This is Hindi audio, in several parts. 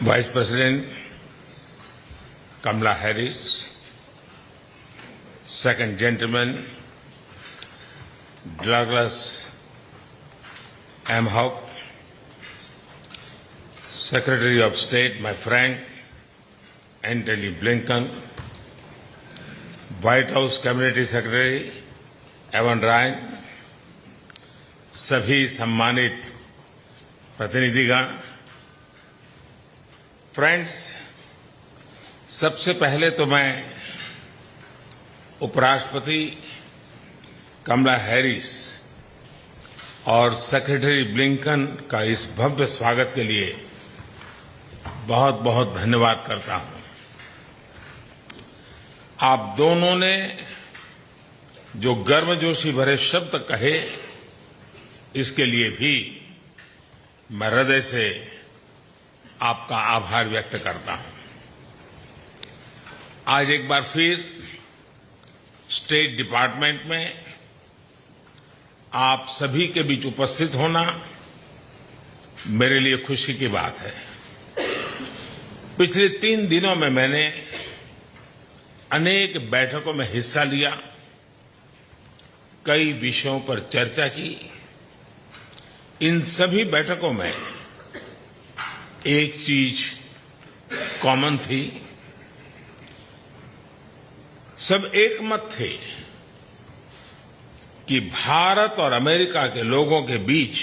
Vice President Kamala Harris, Second Gentleman Douglas M. Hope, Secretary of State, my friend Antony Blinken, White House Cabinet Secretary Evan Ryan, सभी सम्मानित प्रतिनिधिगण, फ्रेंड्स, सबसे पहले तो मैं उपराष्ट्रपति कमला हैरिस और सेक्रेटरी ब्लिंकन का इस भव्य स्वागत के लिए बहुत बहुत धन्यवाद करता हूं। आप दोनों ने जो गर्मजोशी भरे शब्द कहे, इसके लिए भी मैं हृदय से आपका आभार व्यक्त करता हूं। आज एक बार फिर स्टेट डिपार्टमेंट में आप सभी के बीच उपस्थित होना मेरे लिए खुशी की बात है। पिछले 3 दिनों में मैंने अनेक बैठकों में हिस्सा लिया, कई विषयों पर चर्चा की। इन सभी बैठकों में एक चीज कॉमन थी, सब एक मत थे कि भारत और अमेरिका के लोगों के बीच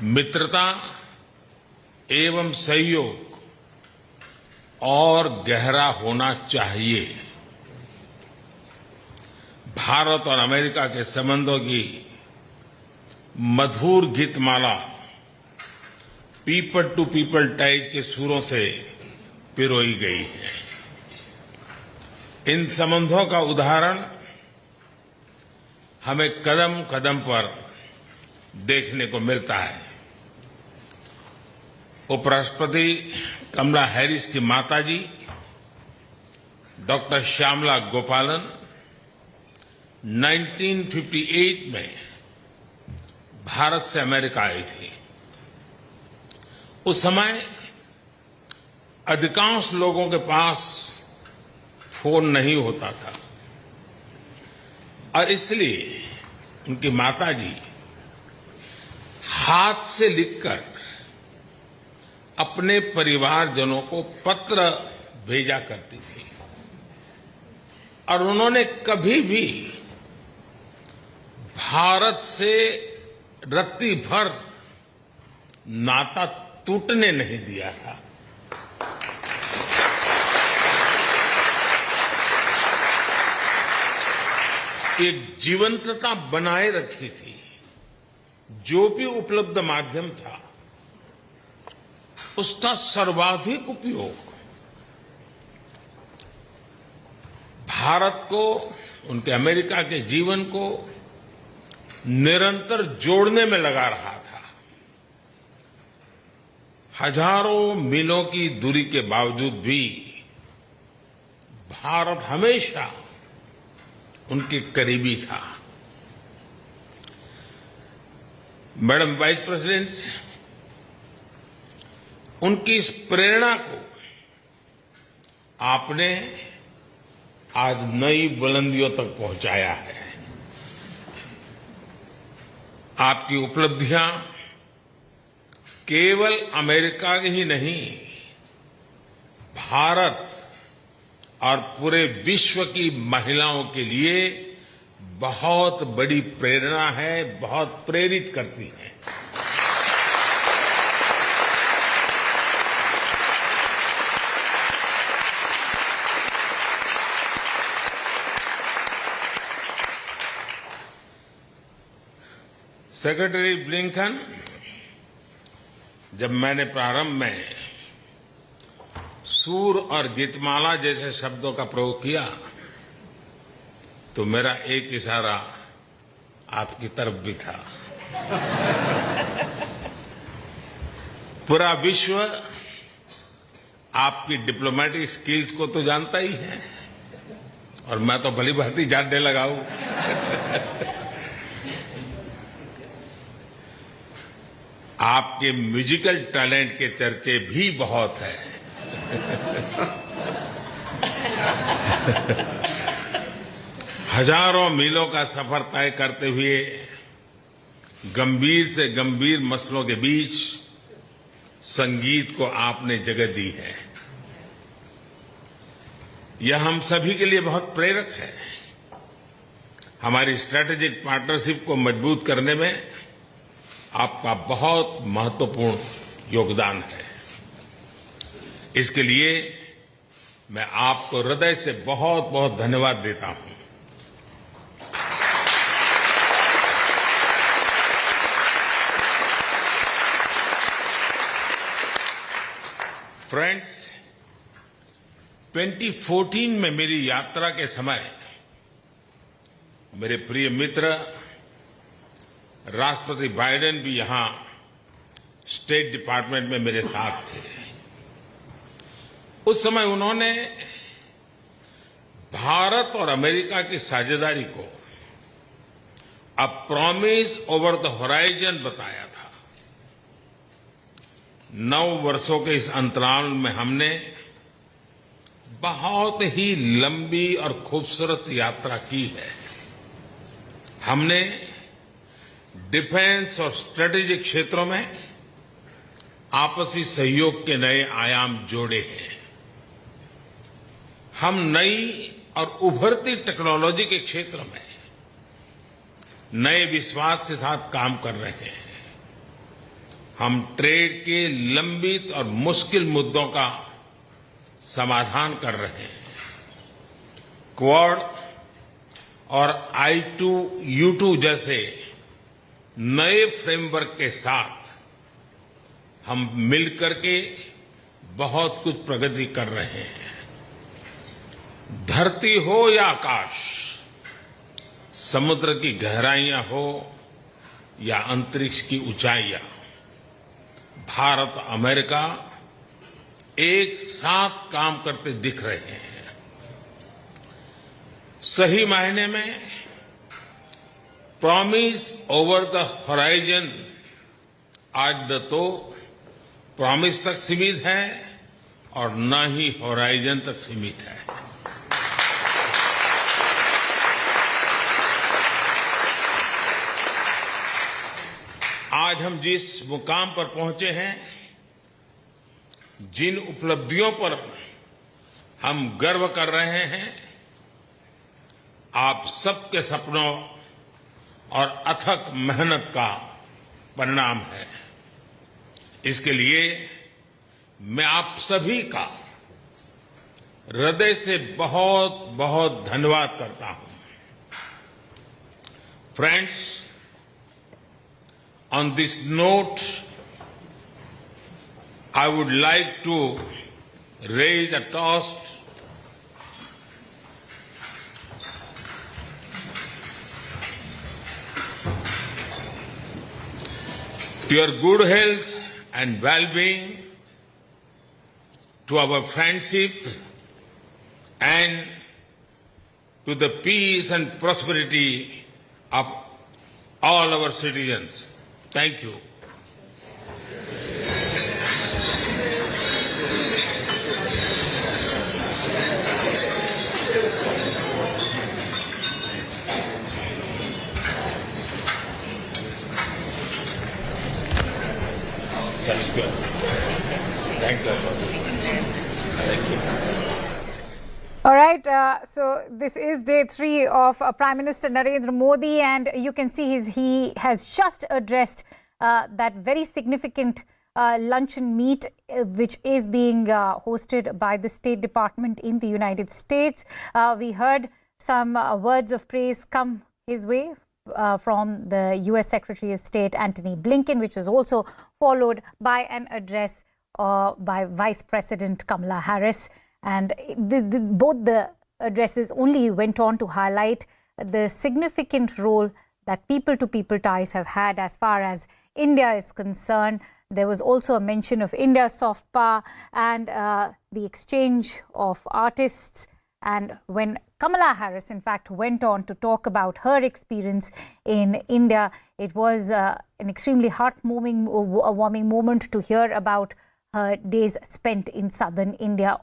मित्रता एवं सहयोग और गहरा होना चाहिए। भारत और अमेरिका के संबंधों की मधुर Geetmala people to people ties के सुरों से पिरोई गई है। इन संबंधों का उदाहरण हमें कदम कदम पर देखने को मिलता है। उपराष्ट्रपति कमला हैरिस की माताजी डॉक्टर श्यामला गोपालन 1958 में भारत से अमेरिका आई थी। उस समय अधिकांश लोगों के पास फोन नहीं होता था और इसलिए उनकी माताजी हाथ से लिखकर अपने परिवारजनों को पत्र भेजा करती थी और उन्होंने कभी भी भारत से रत्ती भर नाता टूटने नहीं दिया था। एक जीवंतता बनाए रखी थी। जो भी उपलब्ध माध्यम था, उसका सर्वाधिक उपयोग भारत को, उनके अमेरिका के जीवन को निरंतर जोड़ने में लगा रहा था। हजारों मीलों की दूरी के बावजूद भी भारत हमेशा उनके करीबी था। मैडम वाइस प्रेसिडेंट, उनकी इस प्रेरणा को आपने आज नई बुलंदियों तक पहुंचाया है। आपकी उपलब्धियां केवल अमेरिका ही नहीं, भारत और पूरे विश्व की महिलाओं के लिए बहुत बड़ी प्रेरणा है, बहुत प्रेरित करती है। सेक्रेटरी ब्लिंकन, जब मैंने प्रारंभ में सूर और गीतमाला जैसे शब्दों का प्रयोग किया तो मेरा एक इशारा आपकी तरफ भी था। पूरा विश्व आपकी डिप्लोमेटिक स्किल्स को तो जानता ही है और मैं तो भली भांति जानने लगा हूं। आपके म्यूजिकल टैलेंट के चर्चे भी बहुत हैं। हजारों मीलों का सफर तय करते हुए गंभीर से गंभीर मसलों के बीच संगीत को आपने जगह दी है। यह हम सभी के लिए बहुत प्रेरक है। हमारी स्ट्रैटेजिक पार्टनरशिप को मजबूत करने में आपका बहुत महत्वपूर्ण योगदान है। इसके लिए मैं आपको हृदय से बहुत बहुत धन्यवाद देता हूं। फ्रेंड्स, 2014 में मेरी यात्रा के समय मेरे प्रिय मित्र राष्ट्रपति बाइडेन भी यहां स्टेट डिपार्टमेंट में मेरे साथ थे। उस समय उन्होंने भारत और अमेरिका की साझेदारी को a promise over the horizon बताया था। 9 वर्षों के इस अंतराल में हमने बहुत ही लंबी और खूबसूरत यात्रा की है। हमने डिफेंस और स्ट्रेटेजिक क्षेत्रों में आपसी सहयोग के नए आयाम जोड़े हैं। हम नई और उभरती टेक्नोलॉजी के क्षेत्र में नए विश्वास के साथ काम कर रहे हैं। हम ट्रेड के लंबित और मुश्किल मुद्दों का समाधान कर रहे हैं। क्वाड और I2U2 जैसे नए फ्रेमवर्क के साथ हम मिलकर के बहुत कुछ प्रगति कर रहे हैं। धरती हो या आकाश, समुद्र की गहराइयां हो या अंतरिक्ष की ऊंचाइयां, भारत अमेरिका एक साथ काम करते दिख रहे हैं। सही मायने में प्रॉमिस ओवर द होराइजन आज तो प्रॉमिस तक सीमित है और न ही होराइजन तक सीमित है। आज हम जिस मुकाम पर पहुंचे हैं, जिन उपलब्धियों पर हम गर्व कर रहे हैं, आप सबके सपनों और अथक मेहनत का परिणाम है। इसके लिए मैं आप सभी का हृदय से बहुत बहुत धन्यवाद करता हूं। Friends, on this note, I would like to raise a toast to your good health and well-being, to our friendship, and to the peace and prosperity of all our citizens. Thank you. Thank you. Thank you. Thank you. All right, so this is day 3 of Prime Minister Narendra Modi, and you can see he has just addressed that very significant luncheon meet which is being hosted by the State Department in the United States. We heard some words of praise come his way from the US Secretary of State Antony Blinken, which was also followed by an address by Vice President Kamala Harris. And both the addresses only went on to highlight the significant role that people-to-people ties have had as far as India is concerned. There was also a mention of India's soft power and the exchange of artists. And when Kamala Harris, in fact, went on to talk about her experience in India. It was an extremely heart-warming moment to hear about her days spent in southern India.